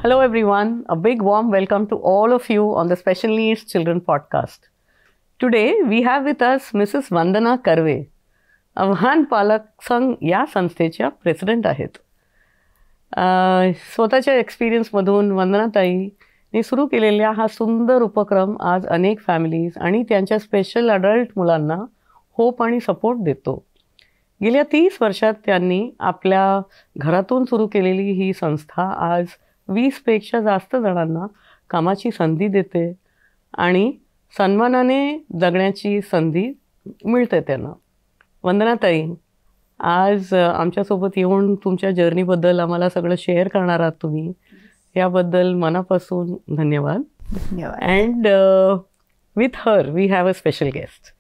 Hello everyone, a big warm welcome to all of you on the Special Needs Children podcast. Today we have with us Mrs. Vandana Karve. आव्हान पालक संघ या संस्थेच्या president आहेत. स्वतःच्या एक्सपिरियन्समधून वंदनाताईंनी सुरू केलेल्या हा सुंदर उपक्रम आज अनेक फॅमिलीज आणि त्यांच्या स्पेशल अडल्ट मुलांना होप आणि सपोर्ट देतो. गेल्या 30 वर्षात त्यांनी आपल्या घरातून सुरू केलेली ही संस्था आज 20पेक्षा जास्त जणांना कामाची संधी देते आणि सन्मानाने जगण्याची संधी मिळते त्यांना. वंदनाताई, आज आमच्यासोबत येऊन तुमच्या जर्नीबद्दल आम्हाला सगळं शेअर करणार आहात तुम्ही, याबद्दल मनापासून धन्यवाद. And with her we have a special guest.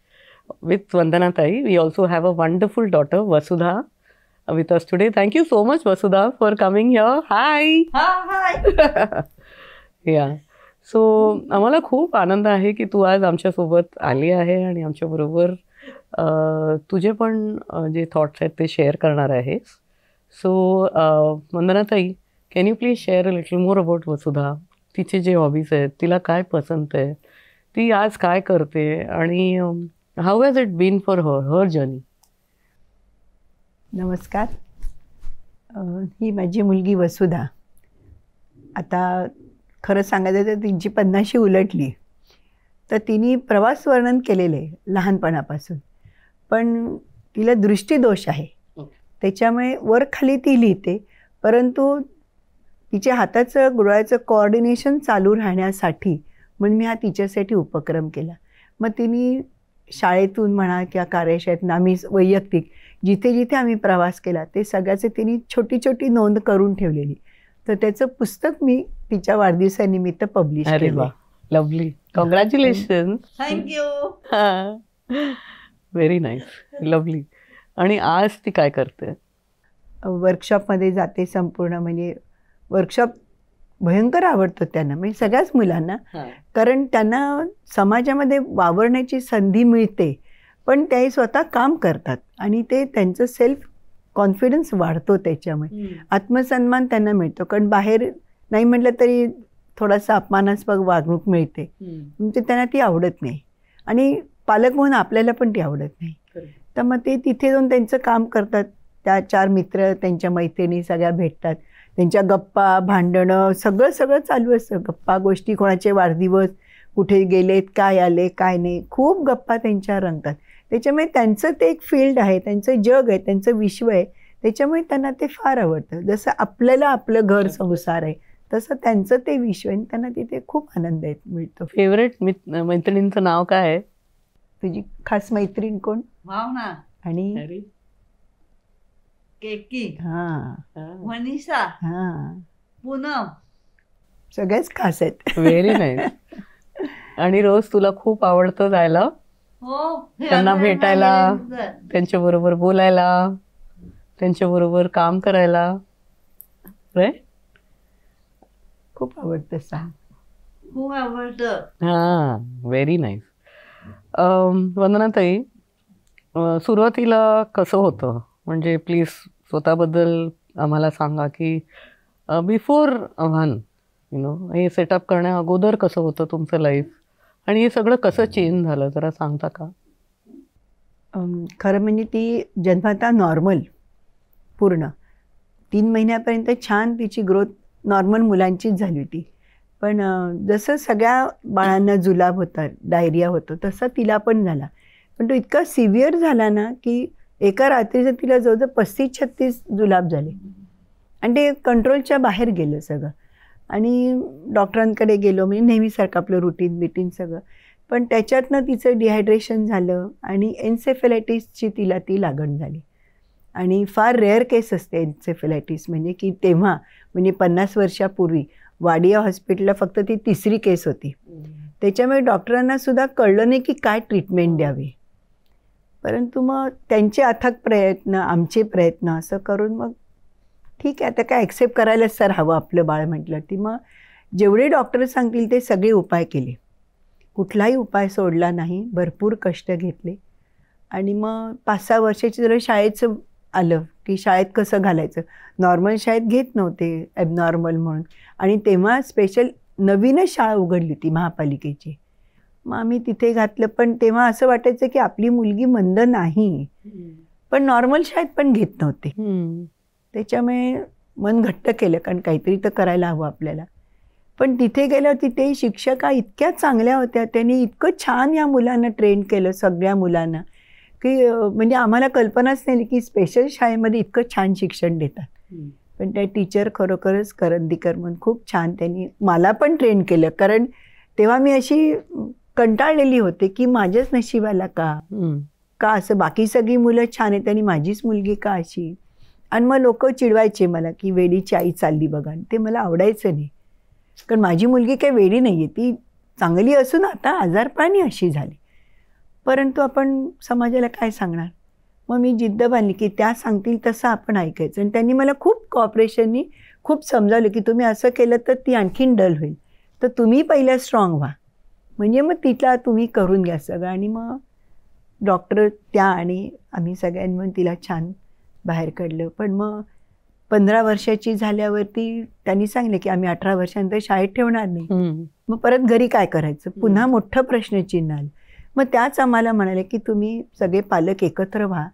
With वंदनाताई we also have a wonderful daughter, Vasudha, with us today. Thank you so much, Vasudha, for coming here. Hi. Hi. Yeah. So आम्हाला खूप आनंद आहे की तू आज आमच्यासोबत आली आहे आणि आमच्याबरोबर तुझे पण जे थॉट्स आहेत ते शेअर करणार आहेस. सो वंदनाताई, can you please share a little more about Vasudha? तिचे जे हॉबीज आहेत, तिला काय पसंत आहे, ती आज काय करते आणि how has it been for her journey? नमस्कार. ही माझी मुलगी वसुधा. आता खरं सांगायचं तर तिची 50शी उलटली. तर तिने प्रवास वर्णन केलेलं आहे लहानपणापासून, पण तिला दृष्टिदोष आहे. त्याच्यामुळे वर खाली ती लिहिते, परंतु तिच्या हाताचं डोळ्याचं कोऑर्डिनेशन चालू राहण्यासाठी म्हणून मी हा तिच्यासाठी उपक्रम केला. मग तिने शाळेतून म्हणा किंवा कार्यशाळेतून आम्ही वैयक्तिक जिथे जिथे आम्ही प्रवास केला ते सगळ्याचे तिने छोटी छोटी नोंद करून ठेवलेली. तर त्याचं पुस्तक मी तिच्या वाढदिवसानिमित्त पब्लिश केलं. Lovely, congratulation. Thank you. Very nice, lovely. आणि आज ती काय करते? वर्कशॉपमध्ये जाते. संपूर्ण म्हणजे वर्कशॉप भयंकर आवडतो त्यांना, म्हणजे सगळ्याच मुलांना, कारण त्यांना समाजामध्ये वावरण्याची संधी मिळते, पण ते स्वतः काम करतात आणि ते त्यांचं सेल्फ कॉन्फिडन्स वाढतो. त्याच्यामुळे आत्मसन्मान त्यांना मिळतो, कारण बाहेर नाही म्हटलं तरी थोडासा अपमानास्पद वागणूक मिळते, म्हणजे त्यांना ती आवडत नाही आणि पालक म्हणून आपल्याला पण ती आवडत नाही. तर मग ते तिथे जाऊन त्यांचं काम करतात. त्या 4 मित्र, त्यांच्या मैत्रिणी सगळ्या भेटतात, त्यांच्या गप्पा भांडणं सगळं सगळं चालू असतं. गप्पा गोष्टी, कोणाचे वाढदिवस, कुठे गेलेत, काय आले काय नाही, खूप गप्पा त्यांच्या रंगतात. त्याच्यामुळे त्यांचं ते एक फील्ड आहे, त्यांचं जग आहे, त्यांचं विश्व आहे. त्याच्यामुळे त्यांना ते फार आवडतं. जसं आपल्याला आपलं घर संसार आहे तसं त्यांचं ते विश्व आहे, त्यांना तिथे खूप आनंद मिळतो. फेवरेट मैत्रिणींचं नाव काय आहे? तुझी खास मैत्रीण कोण? भावना आणि केकी, मनीषा, पूनम, सगळेच खास आहेत. Very nice. आणि रोज तुला खूप आवडतं जायला? हो, त्यांना भेटायला, त्यांच्याबरोबर बोलायला, त्यांच्याबरोबर काम करायला, राईट? खूप आवडतं. खूप आवडतं. Very nice. वंदनाताई, सुरुवातीला कसं होतं, म्हणजे प्लीज स्वतःबद्दल आम्हाला सांगा की बिफोर आव्हान हे सेटअप करण्या अगोदर कसं होतं तुमचं लाईफ आणि हे सगळं कसं चेंज झालं, जरा सांगता का? खरं म्हणजे ती जन्मता नॉर्मल, पूर्ण 3 महिन्यापर्यंत छान तिची ग्रोथ नॉर्मल मुलांचीच झाली होती. पण जसं सगळ्या बाळांना जुलाब होतात, डायरिया होतो, तसा तिला पण झाला. पण तो इतका सिव्हिअर झाला ना की एका रात्रीचं तिला जवळजवळ 35-36 जुलाब झाले आणि ते कंट्रोलच्या बाहेर गेलं सगळं. आणि डॉक्टरांकडे गेलो, म्हणजे नेहमीसारखं आपलं रुटीन बिटीन सगळं, पण त्याच्यातनं तिचं डिहायड्रेशन झालं आणि एन्सेफेलायटिसची तिला ती लागण झाली. आणि फार रेअर केस असते एन्सेफेलायटिस, म्हणजे की तेव्हा म्हणजे 50 वर्षापूर्वी वाडिया हॉस्पिटलला फक्त ती 3री केस होती. त्याच्यामुळे डॉक्टरांना सुद्धा कळलं नाही की काय ट्रीटमेंट द्यावी. परंतु मग त्यांचे अथक प्रयत्न, आमचे प्रयत्न, असं करून मग ठीक आहे आता काय ॲक्सेप्ट करायलाच तर हवं आपलं बाळ म्हटलं. ती मग जेवढे डॉक्टर सांगतील ते सगळे उपाय केले, कुठलाही उपाय सोडला नाही, भरपूर कष्ट घेतले. आणि मग 5-6 वर्षाची जरा शाळेचं आलं की शाळेत कसं घालायचं. नॉर्मल शाळेत घेत नव्हते, ॲबनॉर्मल म्हणून. आणि तेव्हा स्पेशल नवीनच शाळा उघडली होती महापालिकेची. मग आम्ही तिथे घातलं. पण तेव्हा असं वाटायचं की आपली मुलगी मंद नाही, पण नॉर्मल शाळेत पण घेत नव्हते. त्याच्यामुळे मन घट्ट केलं, कारण काहीतरी तर करायला हवं आपल्याला. पण तिथे गेल्यावर तिथे शिक्षका इतक्या चांगल्या होत्या. त्यांनी इतकं छान या मुलांना ट्रेन केलं, सगळ्या मुलांना, की म्हणजे आम्हाला कल्पनाच नाही की स्पेशल शाळेमध्ये इतकं छान शिक्षण देतात. पण त्या टीचर खरोखरच करंदीकर म्हणून खूप छान त्यांनी मला पण ट्रेन केलं. कारण तेव्हा मी अशी कंटाळलेली होते की माझ्याच नशिबाला का असं, बाकी सगळी मुलं छान आहेत आणि माझीच मुलगी का अशी. आणि मग लोक चिडवायचे मला की वेडीची आई चालली बघा. ते मला आवडायचं नाही, कारण माझी मुलगी काही वेडी नाही आहे, ती चांगली असून आता आजारपणाने अशी झाली. परंतु आपण समाजाला काय सांगणार. मग मी जिद्द बांधली की त्या सांगतील तसं आपण ऐकायचं. आणि त्यांनी मला खूप कॉपरेशननी खूप समजावलं की तुम्ही असं केलं तर ती आणखीन डल होईल, तर तुम्ही पहिल्या स्ट्रॉंग व्हा, म्हणजे मग तिला तुम्ही करून घ्या सगळं. आणि मग डॉक्टर त्या आणि आम्ही सगळ्यांनी म्हणून तिला छान बाहेर काढलं. पण मग 15 वर्षाची झाल्यावरती त्यांनी सांगितलं की आम्ही 18 वर्षानंतर शाळेत ठेवणार नाही. मग परत घरी काय करायचं, पुन्हा मोठं प्रश्नचिन्ह आलं. मग त्याच आम्हाला म्हणाले की तुम्ही सगळे पालक एकत्र व्हा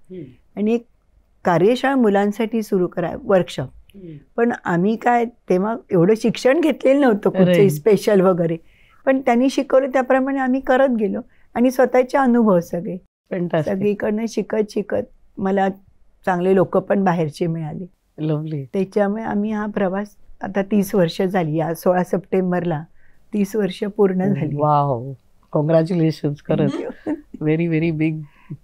आणि एक कार्यशाळा मुलांसाठी सुरू करा, वर्कशॉप. पण आम्ही काय तेव्हा एवढं शिक्षण घेतलेलं नव्हतं कुठचे स्पेशल वगैरे, पण त्यांनी शिकवलं त्याप्रमाणे आम्ही करत गेलो. आणि स्वतःचे अनुभव सगळीकडनं शिकत मला चांगले लोक पण बाहेरचे मिळाले. लवली. त्याच्यामुळे आम्ही हा प्रवास आता 30 वर्ष झाली. या 16 सप्टेंबरला 30 वर्ष पूर्ण झाली. Wow, congratulations. खरंच very very big,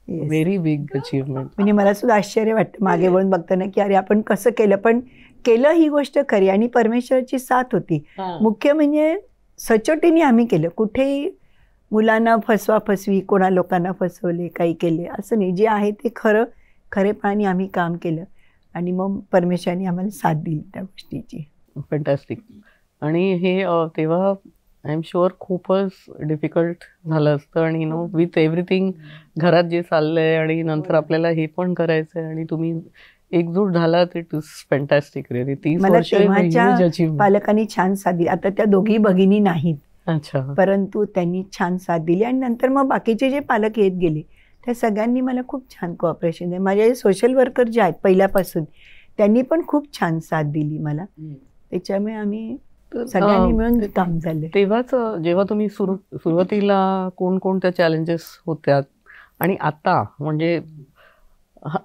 very big achievement. म्हणजे मला सुद्धा आश्चर्य वाटतं मागे वळून बघताना की अरे आपण कसं केलं, पण केलं ही गोष्ट खरी. आणि परमेश्वराची साथ होती. मुख्य म्हणजे सचोटीने आम्ही केलं. कुठेही मुलांना फसवी, कोणा लोकांना फसवले, काही केले असं नाही. जे आहे ते खरेपणाने आम्ही काम केलं. आणि मग परमेश्वराने आम्हाला साथ दिली त्या गोष्टीची. फॅन्टॅस्टिक. आणि हे तेव्हा आय एम शुअर खूपच डिफिकल्ट झालं असतं. आणि विथ एव्हरीथिंग घरात जे चाललंय आणि नंतर आपल्याला हे पण करायचंय आणि तुम्ही एकजूट झालात. It is fantastic really. 30 वर्ष पालकांनी छान साथ दिली. आता त्या दोघी भगिनी नाहीत, अच्छा, परंतु त्यांनी छान साथ दिली. आणि नंतर मग बाकीचे जे पालक येत गेले त्या सगळ्यांनी मला खूप छान कोऑपरेशन दिलं. माझे सोशल वर्कर जे आहेत पहिल्यापासून त्यांनी पण खूप छान साथ दिली मला. त्याच्यामुळे आम्ही सगळ्यांनी मिळून काम झालं. तेव्हाच जेव्हा तुम्ही सुरुवातीला कोणकोणत्या चॅलेंजेस होत्या आणि आता म्हणजे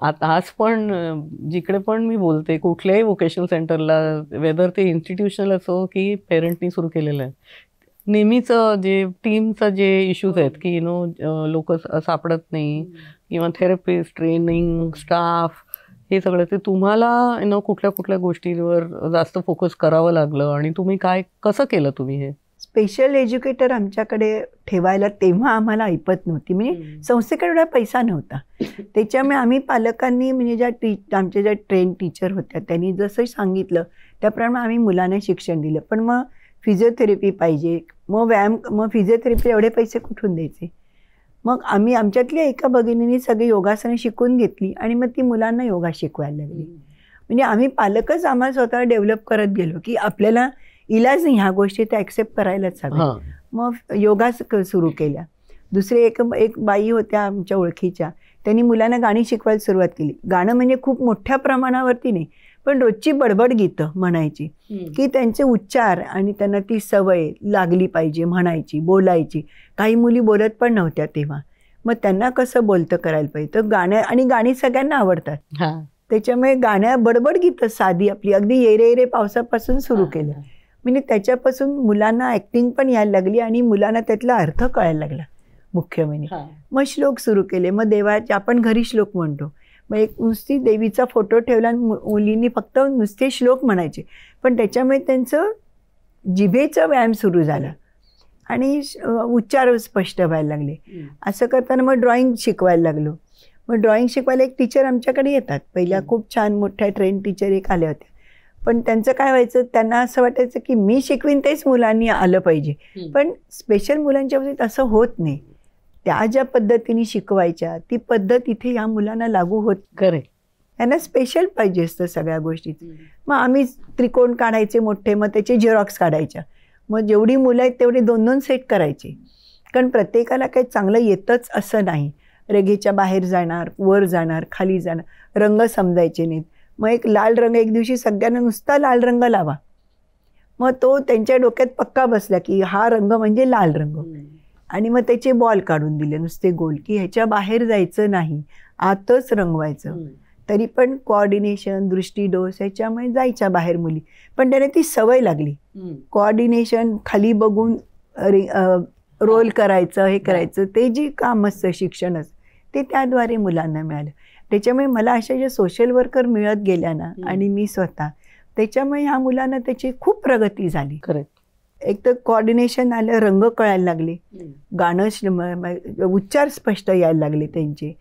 आज पण जिकडे पण मी बोलते कुठल्याही व्होकेशनल सेंटरला, वेदर ते इन्स्टिट्यूशनल असो की पेरेंटनी सुरू केलेलं आहे, नेहमीच जे टीमचं जे इश्यूज आहेत की लोक सापडत नाही किंवा थेरपिस्ट, ट्रेनिंग, स्टाफ, हे सगळं ते तुम्हाला कुठल्या कुठल्या गोष्टींवर जास्त फोकस करावं लागलं आणि तुम्ही कसं केलं तुम्ही हे? स्पेशल एज्युकेटर आमच्याकडे ठेवायला तेव्हा आम्हाला ऐपत नव्हती. म्हणजे संस्थेकडे एवढा पैसा नव्हता. त्याच्यामुळे आम्ही पालकांनी म्हणजे आमच्या ज्या ट्रेन टीचर होत्या त्यांनी जसं सांगितलं त्याप्रमाणे आम्ही मुलांना शिक्षण दिलं. पण मग फिजिओथेरपी पाहिजे, मग फिजिओथेरपी एवढे पैसे कुठून द्यायचे. मग आम्ही आमच्यातल्या एका भगिनीने सगळी योगासनं शिकून घेतली आणि मग ती मुलांना योगा शिकवायला लागली. म्हणजे आम्ही पालकच आम्हाला स्वतः डेव्हलप करत गेलो की आपल्याला इलाज नाही, ह्या गोष्टी त्या ॲक्सेप्ट करायलाच हव्या. मग योगा सुरू केल्या. दुसरे एक बाई होत्या आमच्या ओळखीच्या, त्यांनी मुलांना गाणी शिकवायला सुरुवात केली. गाणं म्हणजे खूप मोठ्या प्रमाणावरती नाही, पण रोजची बडबड गीतं म्हणायची की त्यांचे उच्चार आणि त्यांना ती सवय लागली पाहिजे म्हणायची, बोलायची. काही मुली बोलत पण नव्हत्या तेव्हा, मग त्यांना कसं बोलतं करायला पाहिजे. तर गाणी सगळ्यांना आवडतात. त्याच्यामुळे बडबड गीतं साधी आपली अगदी येरे येरे पावसापासून सुरू केलं. म्हणजे त्याच्यापासून मुलांना ॲक्टिंग पण यायला लागली आणि मुलांना त्यातला अर्थ कळायला लागला मुख्य म्हणजे. मग श्लोक सुरू केले. मग देवाचे आपण घरी श्लोक म्हणतो, मग एक नुसती देवीचा फोटो ठेवला आणि मुलींनी फक्त नुसते श्लोक म्हणायचे, पण त्याच्यामुळे त्यांचं जिभेचा व्यायाम सुरू झाला आणि उच्चार स्पष्ट व्हायला लागले. असं करताना मग ड्रॉइंग शिकवायला लागलो. मग ड्रॉइंग शिकवायला एक टीचर आमच्याकडे येतात. पहिल्या खूप छान मोठ्या ट्रेन टीचर एक आल्या होत्या, पण त्यांचं काय व्हायचं, त्यांना असं वाटायचं की मी शिकवीन तेच मुलांनी आलं पाहिजे. पण स्पेशल मुलांच्या बाबतीत असं होत नाही. त्या ज्या पद्धतीने शिकवायच्या ती पद्धत इथे या मुलांना लागू होत. खरे यांना स्पेशल पाहिजे असतं सगळ्या गोष्टीचं. मग आम्ही त्रिकोण काढायचे मोठे, मग त्याचे झेरॉक्स काढायच्या. मग जेवढी मुलं आहेत तेवढे 2-2 सेट करायचे, कारण प्रत्येकाला काही चांगलं येतच असं नाही. रेघेच्या बाहेर जाणार, वर जाणार, खाली जाणार, रंग समजायचे नाहीत. मग एक लाल रंग एक दिवशी सगळ्यांना नुसता लाल रंग लावा, मग तो त्यांच्या डोक्यात पक्का बसला की हा रंग म्हणजे लाल रंग. आणि मग त्याचे बॉल काढून दिले नुसते गोल, की ह्याच्या बाहेर जायचं नाही, आतच रंगवायचं. तरी पण कोऑर्डिनेशन, दृष्टीडोस ह्याच्यामुळे जायच्या बाहेर मुली, पण त्याने ती सवय लागली. कोऑर्डिनेशन, खाली बघून रोल करायचं, हे करायचं, ते जे काम असतं शिक्षण असतं ते त्याद्वारे मुलांना मिळालं. त्याच्यामुळे मला अशा ज्या सोशल वर्कर मिळत गेल्या ना, आणि मी स्वतः, त्याच्यामुळे ह्या मुलांना त्याची खूप प्रगती झाली. एक तर कोऑर्डिनेशन आलं, रंग कळायला लागले, गाणं उच्चार स्पष्ट यायला लागले त्यांचे,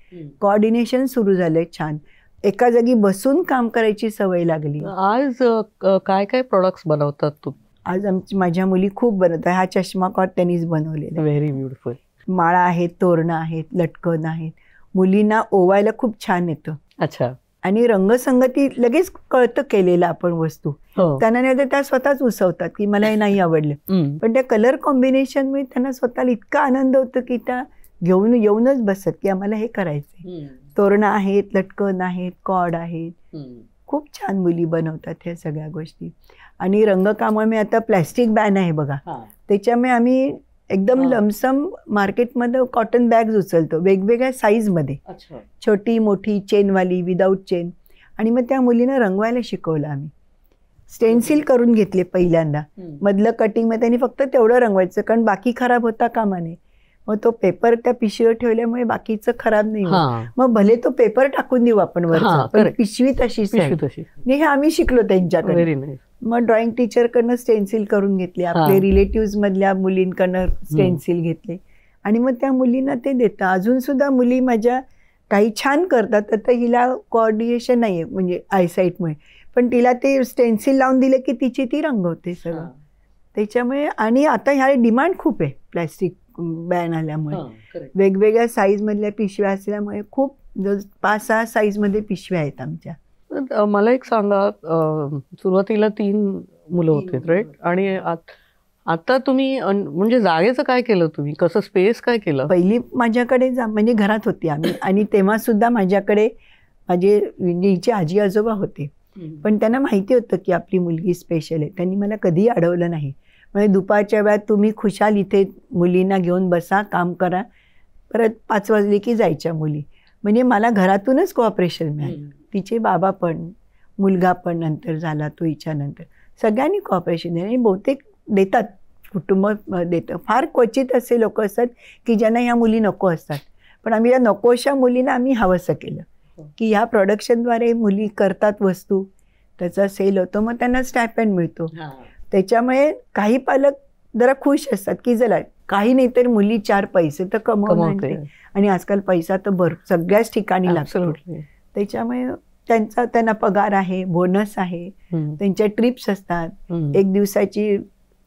कोऑर्डिनेशन सुरू झालं छान, एका जागी बसून काम करायची सवय लागली. आज काय काय प्रोडक्ट्स बनवतात तू? आज माझ्या मुली खूप बनवतात. हा चष्मा कॉट त्यांनीच बनवलेला. Very beautiful. माळा आहेत, तोरणं आहेत, लटकन आहेत. मुलींना ओवायला खूप छान येतं. अच्छा. आणि रंगसंगती लगेच कळतं केलेलं आपण वस्तू. त्यांना नाही तर त्या स्वतःच उसवतात की मला हे नाही आवडलं, पण त्या कलर कॉम्बिनेशनमुळे त्यांना स्वतःला इतका आनंद होतो की त्या घेऊन येऊनच बसत की आम्हाला हे करायचंय. तोरणं आहेत, लटकन आहेत, कॉर्ड आहेत. खूप छान मुली बनवतात ह्या सगळ्या गोष्टी. आणि रंगकामामुळे आता प्लॅस्टिक बॅन आहे बघा, त्याच्यामुळे आम्ही एकदम लमसम मार्केटमध्ये कॉटन बॅग्स उचलतो वेगवेगळ्या साईजमध्ये, छोटी मोठी, चेनवाली, विदाऊट चेन. आणि मग त्या मुलीनं रंगवायला शिकवलं आम्ही. स्टेन्सिल करून घेतले पहिल्यांदा, मधलं कटिंग त्यांनी फक्त तेवढं रंगवायचं, कारण बाकी खराब होता कामा नये. मग तो पेपर त्या पिशवीवर ठेवल्यामुळे बाकीचं खराब नाही होत. मग भले तो पेपर टाकून देऊ आपण वर, पण पिशवी तशीच हे आम्ही शिकलो त्यांच्याकडे. मग ड्रॉइंग टीचरकडनं स्टेन्सिल करून घेतले, आपले रिलेटिव्ह मधल्या मुलींकडनं स्टेन्सिल घेतले, आणि मग त्या मुलींना ते देतं. अजून सुद्धा मुली माझ्या काही छान करतात. आता हिला कोऑर्डिनेशन नाही आहे म्हणजे आयसाईटमुळे, पण तिला ते स्टेन्सिल लावून दिले की तिची ती रंगवते सगळं. त्याच्यामुळे आणि आता ह्या डिमांड खूप आहे प्लॅस्टिक बॅन आल्यामुळे. वेगवेगळ्या साईजमधल्या पिशव्या असल्यामुळे खूप 5-6 साईजमध्ये पिशव्या आहेत आमच्या. मला एक सांगा, सुरुवातीला 3 मुलं होते राईट, आणि आता तुम्ही म्हणजे जागेचं काय केलं तुम्ही, कसं स्पेस काय केलं? पहिली माझ्याकडे म्हणजे घरात होती आम्ही, आणि तेव्हा सुद्धा माझ्याकडे माझे हिचे आजी आजोबा होते, पण त्यांना माहिती होतं की आपली मुलगी स्पेशल आहे. त्यांनी मला कधीही अडवलं नाही. म्हणजे दुपारच्या वेळात तुम्ही खुशाल इथे मुलींना घेऊन बसा, काम करा, परत 5 वाजले की जायच्या मुली. म्हणजे मला घरातूनच कोऑपरेशन मिळालं. तिचे बाबा पण, मुलगा पण नंतर झाला तो हिच्यानंतर, सगळ्यांनी कोऑपरेशन दिलं. आणि बहुतेक देतात, कुटुंब देतं. फार क्वचित असे लोक असतात की ज्यांना ह्या मुली नको असतात, पण आम्ही या नकोशा मुलींना आम्ही हवंसं केलं की ह्या प्रोडक्शनद्वारे मुली करतात वस्तू, त्याचा सेल होतो, मग त्यांना स्टायपेंड मिळतो. त्याच्यामुळे काही पालक जरा खुश असतात की चला काही नाही तर मुली 4 पैसे तर कमवते, आणि आजकाल पैसा तर सगळ्याच ठिकाणी लागतो. त्याच्यामुळे त्यांना पगार आहे, बोनस आहे, त्यांच्या ट्रिप्स असतात. 1 दिवसाची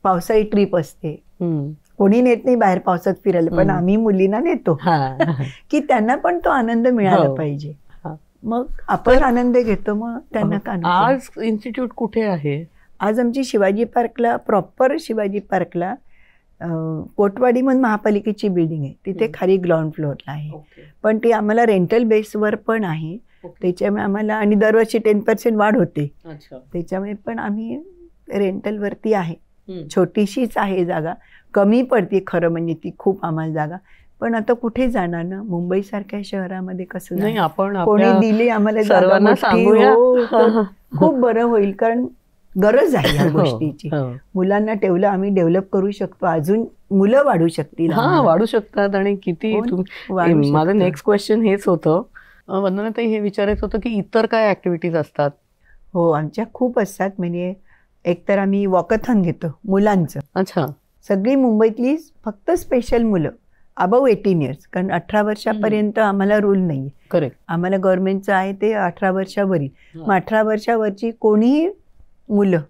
पावसाळी ट्रिप असते. कोणी नेत नाही बाहेर पावसात फिरायला, पण आम्ही मुलींना नेतो की त्यांना पण तो आनंद मिळाला पाहिजे. मग आपण आनंद घेतो, मग त्यांना का. आज इन्स्टिट्यूट कुठे आहे? आज आमची शिवाजी पार्कला, प्रॉपर शिवाजी पार्कला, कोटवाडी म्हणून महापालिकेची बिल्डिंग आहे, तिथे खाली ग्राउंड फ्लोअरला आहे. पण ती आम्हाला रेंटल बेसवर पण आहे. त्याच्यामुळे आम्हाला, आणि दरवर्षी 10% वाढ होते, त्याच्यामुळे पण आम्ही रेंटलवरती आहे. छोटीशीच आहे जागा, कमी पडते खरं म्हणजे ती खूप आम्हाला जागा. पण आता कुठे जाणार ना, मुंबई सारख्या शहरामध्ये कसं नाही, आपण कोणी दिली आम्हाला सर्वांना सांगूया, खूप बरं होईल, कारण गरज आहे या गोष्टीची. मुलांना ठेवलं, आम्ही डेव्हलप करू शकतो, अजून मुलं वाढू शकतील. वाढू शकतात. आणि किती माझं नेक्स्ट क्वेश्चन हेच होतं वंदनाताई, हे विचारायचं होतं की इतर काय ऍक्टिव्हिटीज असतात? हो, आमच्या खूप असतात. म्हणजे एकतर आम्ही वॉकथॉन घेतो मुलांचं. अच्छा. सगळी मुंबईतली फक्त स्पेशल मुलं अबव 18 इयर्स, कारण 18 वर्षापर्यंत आम्हाला रूल नाही. करेक्ट. आम्हाला गव्हर्नमेंटचं आहे ते 18 वर्षावरील. मग 18 वर्षावरची कोणीही मुलं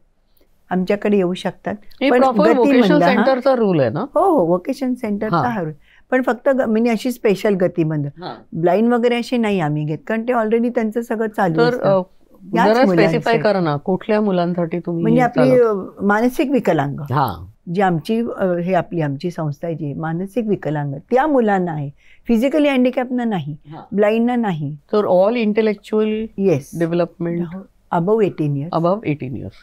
आमच्याकडे येऊ शकतात. पण वोकेशनल सेंटरचा रूल आहे ना? हो, वोकेशन सेंटरचा हा रूल. पण फक्त म्हणजे अशी स्पेशल गतिमंद. ब्लाइंड वगैरे अशी नाही आम्ही घेत, कारण ते ऑलरेडी त्यांचं सगळं चालू तर असतं. याच जरा मुलांसाठी. स्पेसिफाय करा ना, कुठल्या मुलांसाठी तुम्ही म्हणजे हे आपली चालवता? मानसिक विकलांग हा, जी आमची हे आमची संस्था आहे जी मानसिक विकलांग त्या मुलांना आहे, फिजिकली हँडिकॅपना नाही, ब्लाइंडना नाही. तर all intellectual yes, development above 18 years. Above 18 years.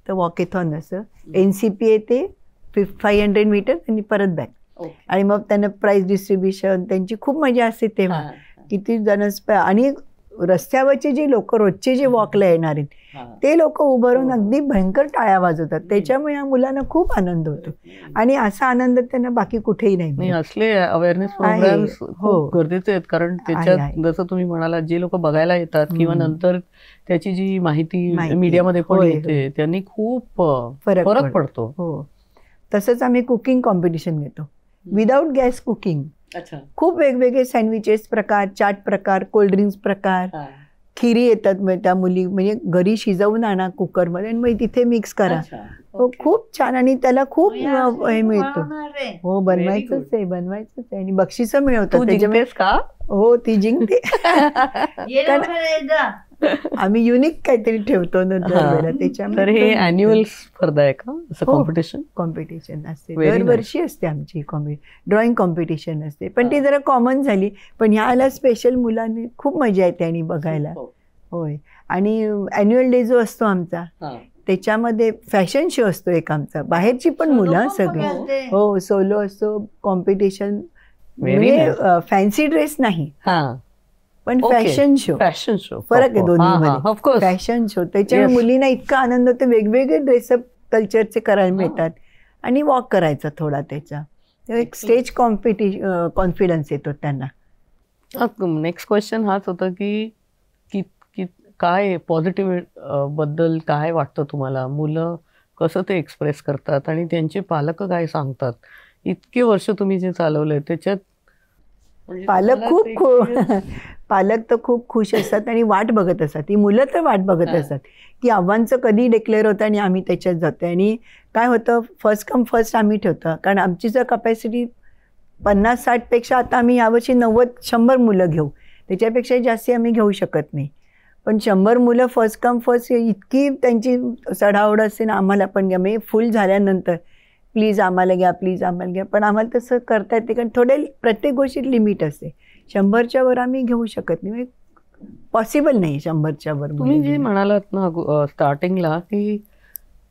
तर वॉकेथॉन असं NCPA ते 500 मीटर आणि परत बॅक. आणि मग त्यांना प्राइज डिस्ट्रीब्युशन त्यांची खूप मजा असते तेव्हा. किती जण आणि रस्त्यावरचे जे लोक रोजचे जे वॉकला येणार आहेत ते लोक उभं राहून अगदी भयंकर टाळ्या वाजवतात. त्याच्यामुळे या मुलांना खूप आनंद होतो आणि असा आनंद त्यांना बाकी कुठेही नाही नाही, मिळत. असले अवेअरनेस प्रोग्राम्स खूप गरजेचे आहेत, कारण त्याच्यात जसं तुम्ही म्हणाला जे लोक बघायला येतात किंवा नंतर त्याची जी माहिती मीडियामध्ये पण येते त्यांनी खूप फरक पडतो. हो, तसंच आम्ही कुकिंग कॉम्पिटिशन घेतो, विदाऊट गॅस कुकिंग. खूप वेगवेगळे सँडविचेस प्रकार, चाट प्रकार, कोल्ड्रिंक्स प्रकार, खिरी येतात. मग त्या मुली म्हणजे घरी शिजवून आणा कुकरमध्ये आणि मग तिथे मिक्स करा. हो, खूप छान. आणि त्याला खूप हे मिळतो. हो, बनवायचंच आहे आणि बक्षिसं मिळवतात त्याच्यामुळे. का? हो, ती जिंकते. आम्ही युनिक काहीतरी ठेवतो ना दरवेळेला त्याच्यामुळे. तर हे अॅन्युअल स्पर्धा आहे का, असं कॉम्पिटिशन असते दरवर्षी असते आमची. ड्रॉइंग कॉम्पिटिशन असते, पण ती जरा कॉमन झाली. पण ह्याला स्पेशल मुलांनी खूप मजा येते आणि बघायला. होय, आणि अॅन्युअल डे जो असतो आमचा त्याच्यामध्ये फॅशन शो असतो एक आमचा, बाहेरची पण मुलं सगळे. हो, सोलो असतो, कॉम्पिटिशन, म्हणजे फॅन्सी ड्रेस नाही पण फॅशन शो. फरक आहे दोन्हीमध्ये. फॅशन शो त्याच्यामुळे मुलींना इतका आनंद होतो, वेगवेगळे ड्रेसअप कल्चरचे करायला मिळतात आणि वॉक करायचा थोडा त्याचा एक स्टेज कॉन्फिडन्स येतो त्यांना. नेक्स्ट क्वेश्चन हाच होता की काय पॉझिटिव्ह बद्दल काय वाटतं तुम्हाला, मुलं कसं ते एक्सप्रेस करतात आणि त्यांचे पालक काय सांगतात? इतके वर्ष तुम्ही जे चालवलंय त्याच्यात पालक तर खूप खुश असतात आणि वाट बघत असतात. ती मुलं तर वाट बघत असतात की आव्हानचं कधी डिक्लेअर होतं आणि आम्ही त्याच्यात जातो. आणि काय होतं, फर्स्ट कम फर्स्ट आम्ही ठेवतो, कारण आमची जर कपॅसिटी 50-60 पेक्षा आता आम्ही यावर्षी 90-100 मुलं घेऊ, त्याच्यापेक्षा जास्ती आम्ही घेऊ शकत नाही. पण 100 मुलं फर्स्ट कम फर्स्ट इतकी त्यांची चढाओढ असते ना, आम्हाला पण घ्या, म्हणजे फुल झाल्यानंतर प्लीज आम्हाला घ्या, प्लीज आम्हाला घ्या. पण आम्हाला तसं करता येते, कारण थोडे प्रत्येक गोष्टीत लिमिट असते. 100च्या वर आम्ही घेऊ शकत नाही, पॉसिबल नाही 100च्या वर. तुम्ही जे म्हणालात ना स्टार्टिंगला की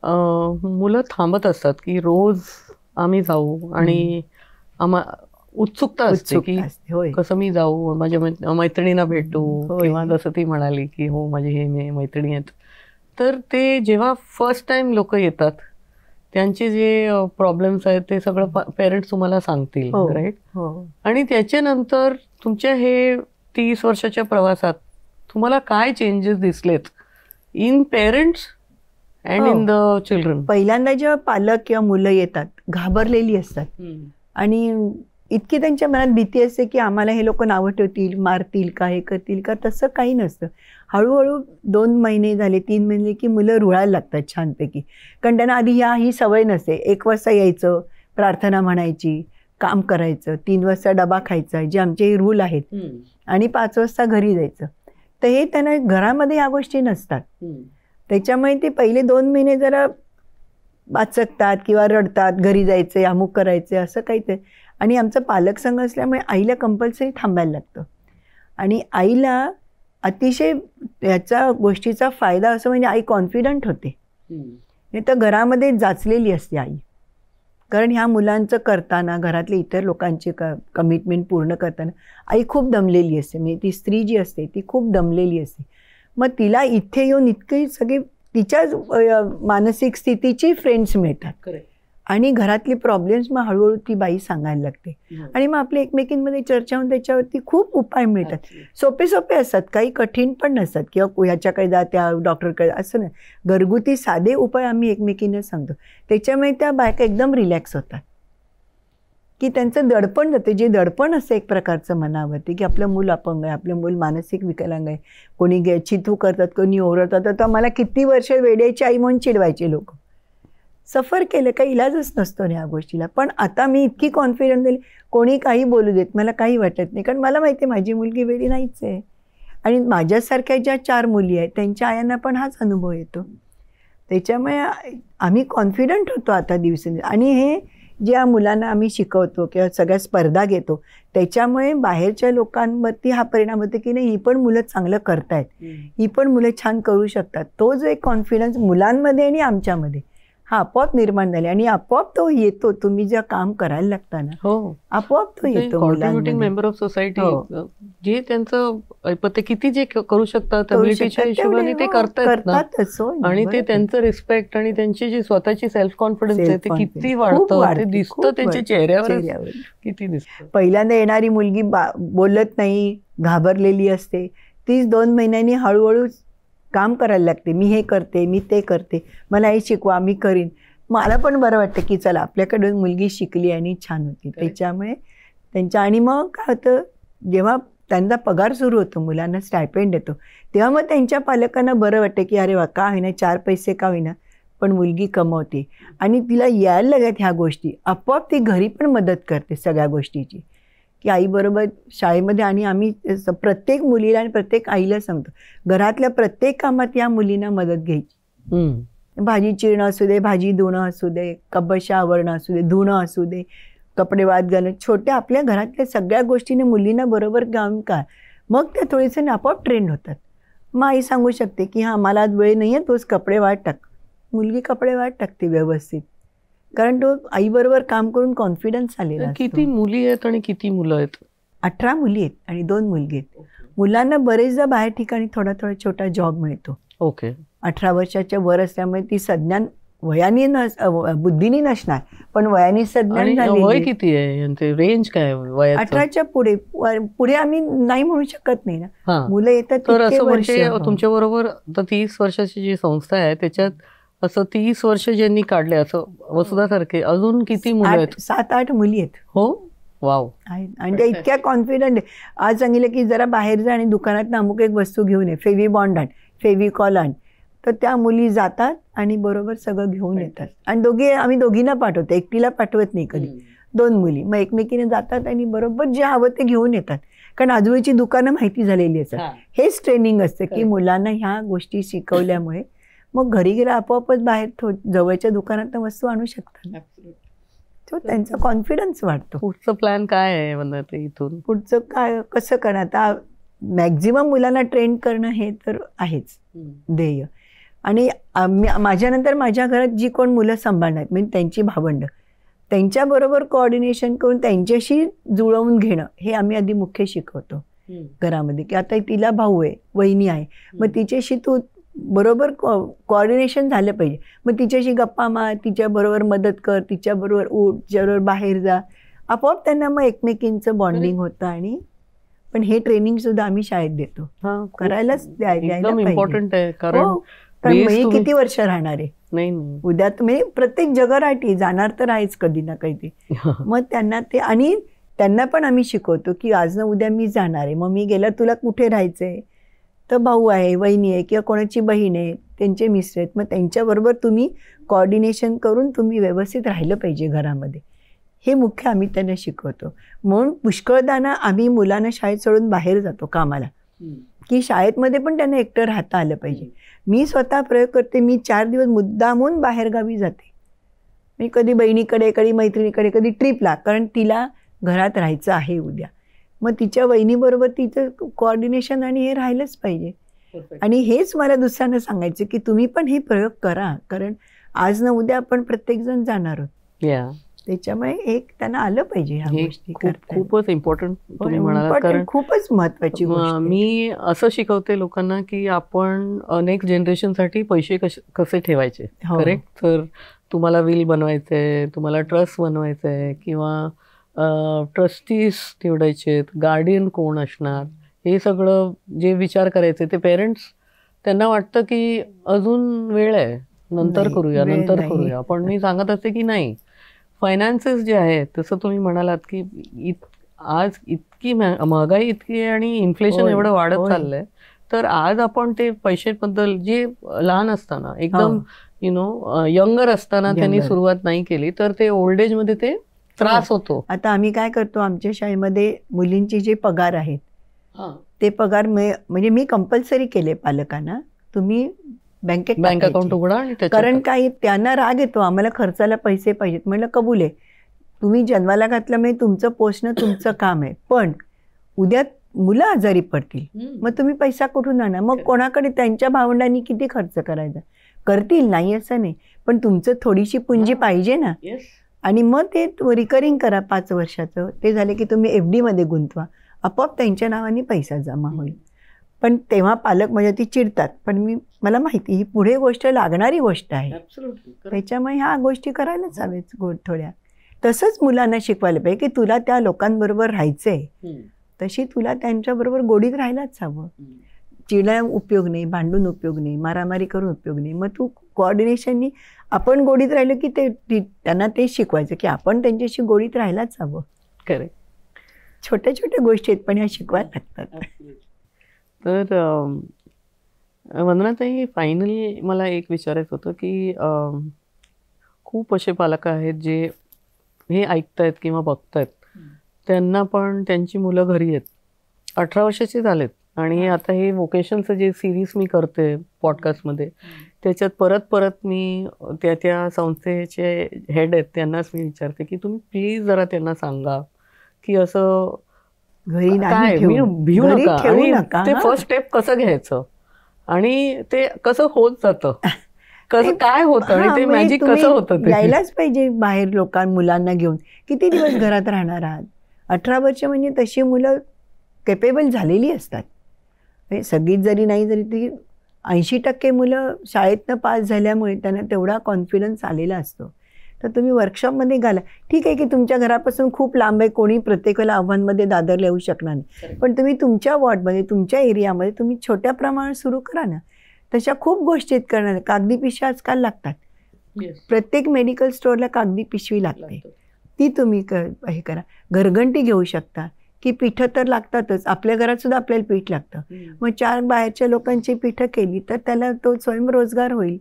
मुलं थांबत असतात की रोज आम्ही जाऊ आणि उत्सुकता असते की कसं मी जाऊ, माझ्या मैत्रिणींना भेटू, किंवा जसं ती म्हणाली की हो माझे हे मैत्रिणी आहेत. तर ते जेव्हा फर्स्ट टाइम लोक येतात त्यांचे जे प्रॉब्लेम्स आहेत ते सगळं पेरेंट्स तुम्हाला सांगतील, राईट? आणि त्याच्यानंतर तुमच्या हे 30 वर्षाच्या प्रवासात तुम्हाला काय चेंजेस दिसलेत in parents and in the children? पहिल्यांदा जेव्हा पालक किंवा मुलं येतात घाबरलेली असतात आणि इतकी त्यांच्या मनात भीती असते की आम्हाला हे लोक नावं ठेवतील, मारतील का, हे करतील का. तसं काही नसतं. हळूहळू 2 महिने झाले, 3 महिने की मुलं रुळायला लागतात छानपैकी, कारण त्यांना आधी ही सवय नसते. 1 वाजता यायचं, प्रार्थना म्हणायची, काम करायचं, 3 वाजता डबा खायचा, जे आमचे रूल आहेत, आणि 5 वाजता घरी जायचं. तर हे त्यांना घरामध्ये ह्या गोष्टी नसतात. त्याच्यामुळे ते पहिले 2 महिने जरा वाचकतात किंवा रडतात, घरी जायचे, अमुक करायचे, असं काही ते. आणि आमचा पालक संघ असल्यामुळे आईला कंपल्सरी थांबायला लागतं. आणि आईला अतिशय याचा गोष्टीचा फायदा असं म्हणजे आई कॉन्फिडंट होते. नाही तर घरामध्ये जाचलेली असते आई, कारण ह्या मुलांचं करताना, घरातले इतर लोकांचे कमिटमेंट पूर्ण करताना आई खूप दमलेली असते. म्हणजे ती स्त्री जी असते ती खूप दमलेली असते. मग तिला इथे येऊन इतकी सगळी तिच्याच मानसिक स्थितीची फ्रेंड्स मिळतात आणि घरातली प्रॉब्लेम्स मग हळूहळू ती बाई सांगायला लागते. आणि मग आपल्या एकमेकींमध्ये चर्चा होऊन त्याच्यावरती खूप उपाय मिळतात. सोपे सोपे असतात, काही कठीण पण नसतात, किंवा ह्याच्याकडे जा, त्या डॉक्टरकडे, असं नाही. घरगुती साधे उपाय आम्ही एकमेकींना सांगतो. त्याच्यामुळे त्या बायका एकदम रिलॅक्स होतात की त्यांचं दडपण जाते. जे दडपण असतं एक प्रकारचं मनावरती की आपलं मूल अपंग आहे, आपलं मूल मानसिक विकलांग आहे, कोणी चिथू करतात, कोणी ओरडतात. तर मला किती वर्ष वेड्याची आई म्हणून चिडवायचे लोक. सफर केलं, काही इलाजच नसतो ना ह्या गोष्टीला. पण आता मी इतकी कॉन्फिडंट झाली, कोणी काही बोलू देत, मला काही वाटत नाही. कारण मला माहिती आहे माझी मुलगी वेडी नाहीच आहे. आणि माझ्यासारख्या ज्या 4 मुली आहेत त्यांच्या आयांना पण हाच अनुभव येतो. त्याच्यामुळे आम्ही कॉन्फिडंट होतो आता दिवसेंदिवस. आणि हे ज्या मुलांना आम्ही शिकवतो किंवा सगळ्या स्पर्धा घेतो त्याच्यामुळे बाहेरच्या लोकांवरती हा परिणाम होतो की नाही, ही पण मुलं चांगलं करतायत, ही पण मुलं छान करू शकतात. तो जो एक कॉन्फिडन्स मुलांमध्ये आणि आमच्यामध्ये हा आपोआप निर्माण झाले. आणि आपोआप तो येतो, तुम्ही जे काम करायला लागता ना हो, आपोआप तो येतो मुलांमध्ये. मेंबर ऑफ सोसायटी हो. जे त्यांचं ते किती जे करू शकतात करू ability च्या शकतात हिशोबाने तेवढे, ते हो, करतायत ना. करतातच, हो ना, आणि ते बरोबर. त्यांचं रिस्पेक्ट आणि त्यांची जी स्वतःची सेल्फ कॉन्फिडन्स आहे ते Self-confidence किती खूप वाढतं, वाढते, ते दिसतं खूप त्यांच्या वाढते. चेहऱ्यावर चेहऱ्यावर. किती दिसतं. पहिल्यांदा येणारी मुलगी बोलत नाही, घाबरलेली असते, तीच 2 महिन्यांनी हळूहळू काम करायला लागते. मी हे करते, मी ते करते, मला हे शिकवा, मी करीन. मला पण बरं वाटतं की चला आपल्याकडून मुलगी शिकली आणि छान होती. त्याच्यामुळे त्यांच्या आणि मग काय होतं, जेव्हा त्यांचा पगार सुरू होतो, मुलांना स्टायपेंड येतो, तेव्हा मग त्यांच्या पालकांना बरं वाटतं की अरे वा, का होईना 4 पैसे का होईना पण मुलगी कमवते. आणि तिला यायला लागत ह्या गोष्टी, आपोआप ती घरी पण मदत करते सगळ्या गोष्टीची, की आईबरोबर शाळेमध्ये. आणि आम्ही प्रत्येक मुलीला आणि प्रत्येक आईला सांगतो, घरातल्या प्रत्येक कामात या मुलींना मदत घ्यायची. भाजी चिरणं असू दे, भाजी धुणं असू दे, कबशा आवरणं असू दे, धुणं असू दे, कपडे वाद घालणं, छोट्या आपल्या घरातल्या सगळ्या गोष्टीने मुलींना बरोबर काम का, मग त्या थोडेसे आपोआप ट्रेंड होतात. मग आई सांगू शकते की हां मला आज वेळ नाही आहे, तोच कपडे वाट टाक. मुलगी कपडे वाट टाकते व्यवस्थित, कारण तो आईबरोबर काम करून कॉन्फिडन्स आलेला असतो. किती मुली आहेत आणि किती मुलं आहेत? 18 मुली आहेत आणि 2 मुलगे आहेत. मुलांना बरेचदा बाहेर ठिकाणी थोडा थोडा छोटा जॉब मिळतो. ओके. 18 वर्षाच्या वर असल्यामुळे ती सज्ञान वयाने बुद्धीने नसणार, पण वयाने सज्ञान आणि झालेली वय आहे. किती आहे यांचे, रेंज काय आहे वयाचं? 18च्या पुढे पुढे आम्ही नाही म्हणू शकत नाही ना. हां. मुलं येतात तर तितके असं वर्ष, म्हणजे हो. तुमच्या बरोबर आता 30 वर्षाची जी संस्था आहे त्याच्यात असं 30 वर्ष ज्यांनी काढले असं वसुधासारखे अजून किती मुलं आहेत? 7-8 मुली आहेत. हो, वाव. आहेत. आणि त्या इतक्या कॉन्फिडंट आहे. आज सांगितलं की जरा बाहेर जा आणि दुकानात अमुक एक वस्तू घेऊन ये, फेविबॉन्ड आण, फेविकॉल आण, तर त्या मुली जातात आणि बरोबर सगळं घेऊन येतात. आणि आम्ही दोघींना पाठवतो, एकटीला पाठवत नाही कधी. 2 मुली मग एकमेकीने जातात आणि बरोबर जे हवं ते घेऊन येतात, कारण आजूबाजूची दुकानं माहिती झालेली असतात. हेच ट्रेनिंग असतं की मुलांना ह्या गोष्टी शिकवल्यामुळे मग घरी गेला आपोआपच बाहेर जवळच्या दुकानात वस्तू आणू शकतात. तो त्यांचा कॉन्फिडन्स वाढतो. पुढचं प्लॅन काय आहे वंदना ताई इथून? पुढचं काय कसं करणं, आता मॅक्झिमम मुलांना ट्रेन करणं हे तर आहेच ध्येय. आणि माझ्यानंतर माझ्या घरात जी कोण मुलं सांभाळणार म्हणजे त्यांची भावंडं, त्यांच्याबरोबर कोऑर्डिनेशन करून त्यांच्याशी जुळवून घेणं हे आम्ही आधी मुख्य शिकवतो घरामध्ये. की आता तिला भाऊ आहे, वहिनी आहे, मग तिच्याशी तू बरोबर कोऑर्डिनेशन झालं पाहिजे. मग तिच्याशी गप्पा मार, तिच्याबरोबर मदत कर, तिच्याबरोबर उठ, तिच्याबरोबर बाहेर जा, आपोआप त्यांना मग एकमेकींचं बॉन्डिंग होतं. आणि पण हे ट्रेनिंग सुद्धा आम्ही शाळेत देतो, करायलाच एकदम इम्पॉर्टंट आहे. कारण मी किती वर्ष राहणार आहे, नाही उद्या तुम्ही प्रत्येक जगराटी जाणार तर आहेच कधी ना कधी. मग त्यांना ते, आणि त्यांना पण आम्ही शिकवतो की आज ना उद्या मी जाणार आहे, मग मी गेलं तुला कुठे राहायचंय, तर भाऊ आहे, वहिनी आहे किंवा कोणाची बहीण आहे, त्यांचे मिस्टर आहेत, मग त्यांच्याबरोबर तुम्ही कोऑर्डिनेशन करून तुम्ही व्यवस्थित राहिलं पाहिजे घरामध्ये. हे मुख्य आम्ही त्यांना शिकवतो. म्हणून पुष्कळदा आम्ही मुलांना शाळेत सोडून बाहेर जातो कामाला, की शाळेमध्ये पण त्यांना एकटं राहता आलं पाहिजे. मी स्वतः प्रयोग करते, मी 4 दिवस मुद्दामून बाहेरगावी जाते. मी कधी बहिणीकडे, कधी मैत्रिणीकडे, कधी ट्रिपला, कारण तिला घरात राहायचं आहे उद्या. मग तिच्या वहिनीबरोबर तिचं कोऑर्डिनेशन आणि हे राहिलंच पाहिजे. आणि हेच मला दुसऱ्यांना सांगायचं की तुम्ही पण हे प्रयोग करा, कारण आज ना उद्या आपण प्रत्येकजण जाणार आहोत. त्याच्यामुळे एक त्यांना आलं पाहिजे ह्या गोष्टी. खूपच इम्पॉर्टंट तुम्ही म्हणालात, कारण खूपच महत्वाची गोष्ट. मी असं शिकवते लोकांना की आपण नेक्स्ट जनरेशनसाठी पैसे कसे ठेवायचे. करेक्ट. तर तुम्हाला विल बनवायचंय, तुम्हाला ट्रस्ट बनवायचंय किंवा ट्रस्टीज निवडायचे, गार्डियन कोण असणार, हे सगळं जे विचार करायचे ते पेरेंट्स, त्यांना वाटतं की अजून वेळ आहे, नंतर करूया. पण मी सांगत असते की नाही, फायनान्सेस जे आहेत तसं तुम्ही म्हणालात की आज इतकी महागाई इतकी आहे आणि इन्फ्लेशन एवढं वाढत चाललंय, तर आज आपण ते पैशाबद्दल जे लहान असताना एकदम यंगर असताना त्यांनी Younger. सुरुवात नाही केली तर ते ओल्ड एज मध्ये ते त्रास होतो. आता आम्ही काय करतो, आमच्या शाळेमध्ये मुलींचे जे पगार आहेत ते पगार म्हणजे मी कंपल्सरी केले पालकांना, तुम्ही बँकेत बँक टाकायचे. अकाउंट उघडा आणि त्याच्यात कारण काही त्यांना राग येतो, आम्हाला खर्चाला पैसे पाहिजेत. म्हणलं कबूल आहे, तुम्ही जन्माला घातल्यामुळे तुमचं पोषणं तुमचं काम आहे, पण उद्या मुलं आजारी पडतील, मग तुम्ही पैसा कुठून आणा? मग कोणाकडे? त्यांच्या भावंडांनी किती खर्च करायचा? करतील, नाही असं नाही, पण तुमचं थोडीशी पुंजी पाहिजे ना. Yes. आणि मग ते रिकरिंग करा 5 वर्षाचं. ते झाले की तुम्ही FD मध्ये गुंतवा, आपोआप त्यांच्या नावाने पैसा जमा होईल. पण तेव्हा पालक म्हणजे ती चिडतात, पण मला माहिती ही पुढे गोष्ट लागणारी गोष्ट आहे, Absolutely. Correct. त्याच्यामुळे ह्या गोष्टी करायलाच हवेच थोड्या. तसंच मुलांना शिकवायला पाहिजे की तुला त्या लोकांबरोबर राहायचंय, तशी तुला त्यांच्याबरोबर गोडीत राहायलाच हवं. चिडा उपयोग नाही, भांडून उपयोग नाही, मारामारी करून उपयोग नाही. मग तू कोऑर्डिनेशननी आपण गोडीत राहिलो की त्यांना ते शिकवायचं की आपण त्यांच्याशी गोडीत राहायलाच हवं. करेक्ट. छोट्या छोट्या गोष्टी आहेत पण ह्या शिकवायला लागतात. तर वंदनाताई, फायनली मला एक विचारायचं होतं की खूप असे पालक आहेत जे हे ऐकतायत किंवा बघतायत, त्यांना पण त्यांची मुलं घरी आहेत, 18 वर्षाचे झालेत, आणि आता हे वोकेशनचं जे सिरीज मी करते पॉडकास्टमध्ये, त्याच्यात परत परत मी त्या संस्थेचे हेड आहेत त्यांनाच मी विचारते की तुम्ही प्लीज जरा त्यांना सांगा की असं घरी काय नाही मी ठेवू, भिऊ घरी नका, ठेवू आणि नका, ते हा. फर्स्ट स्टेप कसं घ्यायचं आणि ते कसं होत जातं, कसं काय होतं आणि हा, ते म्हणजे मॅजिक तुम्ही कसं होतं ते. यायलाच पाहिजे बाहेर मुलांना घेऊन. किती दिवस घरात राहणार आहात? 18 वर्ष म्हणजे तशी मुलं केपेबल झालेली असतात. म्हणजे सगळीच जरी नाही जरी ती 80% मुलं शाळेतनं पास झाल्यामुळे त्यांना तेवढा कॉन्फिडन्स आलेला असतो. तर तुम्ही वर्कशॉपमध्ये घाला. ठीक आहे की तुमच्या घरापासून खूप लांब आहे, कोणी प्रत्येकाला आव्हानमध्ये दादरला येऊ शकणार नाही, पण तुम्ही तुमच्या वॉर्डमध्ये तुमच्या एरियामध्ये तुम्ही छोट्या प्रमाणात सुरू करा ना. तशा खूप गोष्टी आहेत करणार. कागदी पिशव्या आजकाल लागतात, प्रत्येक मेडिकल स्टोअरला कागदी पिशवी लागते, ती तुम्ही हे करा. घरघंटी घेऊ शकता की पिठं तर लागतातच, आपल्या घरात सुद्धा आपल्याला पीठ लागतं. मग 4 बाहेरच्या लोकांची पिठं केली तर त्याला तो स्वयंरोजगार होईल.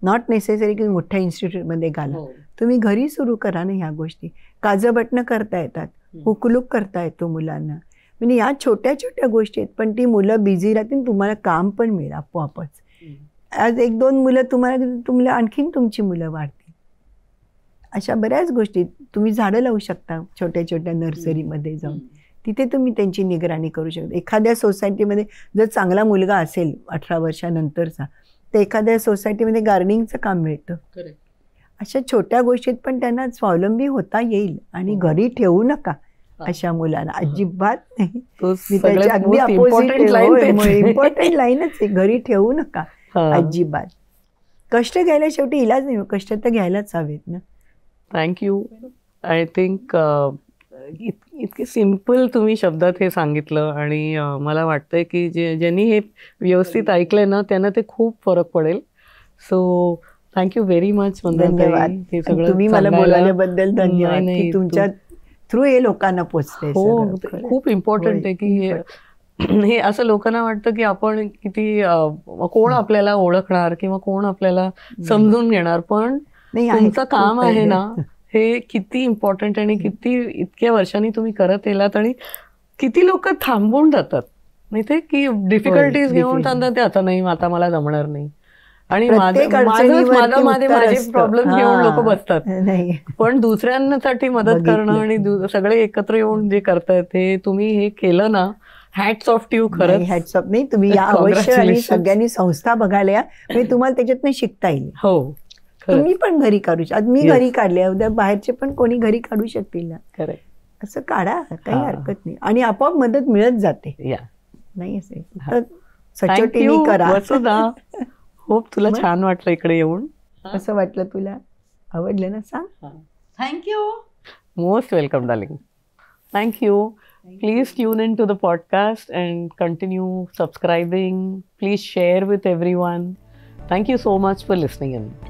नॉट नेसेसरी की मोठ्या इन्स्टिट्यूटमध्ये घाला, तुम्ही घरी सुरू करा ना ह्या गोष्टी. काजबटणं करता येतात, हुकलूक करता येतो मुलांना. म्हणजे या छोट्या छोट्या गोष्टी आहेत, पण ती मुलं बिझी राहतील, तुम्हाला काम पण मिळेल आपोआपच. आज 1-2 मुलं तुम्हाला आणखीन तुमची मुलं वाढतील. अशा बऱ्याच गोष्टी. तुम्ही झाडं लावू शकता छोट्या छोट्या नर्सरीमध्ये जाऊन, तिथे तुम्ही त्यांची निगराणी करू शकता. एखाद्या सोसायटीमध्ये जर चांगला मुलगा असेल 18 वर्षानंतरचा, तर एखाद्या सोसायटीमध्ये गार्डनिंगचं काम मिळतं. अशा छोट्या गोष्टीत पण त्यांना स्वावलंबी होता येईल. आणि घरी ठेवू नका अशा मुलांना, अजिबात नाही. मी त्याच्या अगदी इम्पॉर्टंट लाईनच आहे, घरी ठेवू नका अजिबात. कष्ट घ्यायला शेवटी इलाज नाही, कष्ट तर घ्यायलाच हवेत ना. थँक्यू. आय थिंक इतके सिम्पल तुम्ही शब्दात हे सांगितलं, आणि मला वाटतंय की ज्यांनी हे व्यवस्थित ऐकलंय ना त्यांना ते खूप फरक पडेल. So thank you very much. धन्यवाद. हे सगळं तुम्ही मला सांगायला. बोलवल्याबद्दल धन्यवाद. नाही, की तुमच्या थ्रू हे लोकांना पोचतंय. हो, खूप इम्पॉर्टंट आहे की हे असं लोकांना वाटतं की आपण किती कोण आपल्याला ओळखणार किंवा कोण आपल्याला समजून घेणार, पण तुमचं काम आहे ना हे किती इम्पॉर्टंट, आणि किती इतक्या वर्षांनी तुम्ही करत येलात, आणि किती लोक थांबून जातात नाही ते की डिफिकल्टीज घेऊन सांगतात ते आता नाही, आता मला जमणार नाही, आणि माझे प्रॉब्लेम घेऊन लोक बसतात. पण दुसऱ्यांसाठी मदत करणं आणि सगळे एकत्र येऊन जे करतायत हे तुम्ही हे केलं ना, हॅट्स ऑफ टू. खरंच हॅट्स ऑफ. नाही, तुम्ही या अवश्य, आणि सगळ्यांनी संस्था बघायला या, म्हणजे तुम्हाला त्याच्यातनं शिकता येईल. हो, तुम्ही पण घरी काढू शकता. मी घरी काढले, उद्या बाहेरचे पण कोणी घरी काढू शकतील ना. खरं, असं काढा, काही हरकत नाही, आणि आपोआप मदत मिळत जाते. नाही असेल तर सचोटीने करा. वसुधा, होप तुला छान वाटलं इकडे येऊन. असं वाटलं तुला? आवडलं ना? सांग. Thank you. Most welcome darling. Thank you. Please tune into the podcast and continue subscribing. Please share with everyone. Thank you so much for listening in.